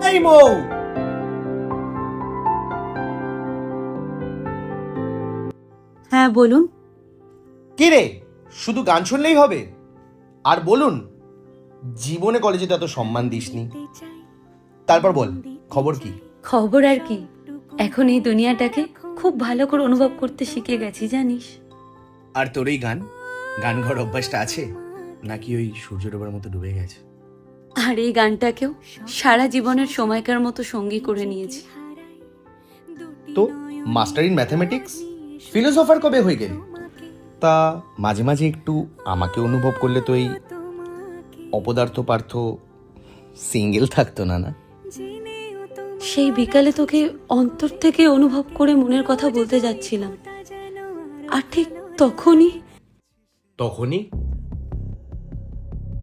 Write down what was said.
এই মৌ, হ্যাঁ বলুন। কি রে, শুধু গান শুনলেই হবে? আর বলুন, জীবনে কলেজে তো এত সম্মান দিসনি। তারপর বল, খবর কি? খবর আর কি, এখন এই দুনিয়াটাকে খুব ভালো করে অনুভব করতে শিখে গেছি জানিস। আর তোর এই গান গান গাওয়ার অভ্যাসটা আছে নাকি ওই সূর্য ডোবার মতো ডুবে গেছে? আর এই গানটাকেও সারা জীবনের সময়কার মতো সঙ্গী করে নিয়েছি। তো মাস্টার ইন ম্যাথামেটিক্স, ফিলোসফার কবে হয়ে গেলি? তা মাঝে মাঝে একটু আমাকে অনুভব করলে তো এই অপদার্থ পার্থ সিঙ্গেল থাকতো না, না? সেই বিকালে তোকে অন্তর থেকে অনুভব করে মনের কথা বলতে যাচ্ছিলাম, আর ঠিক তখনই তখনই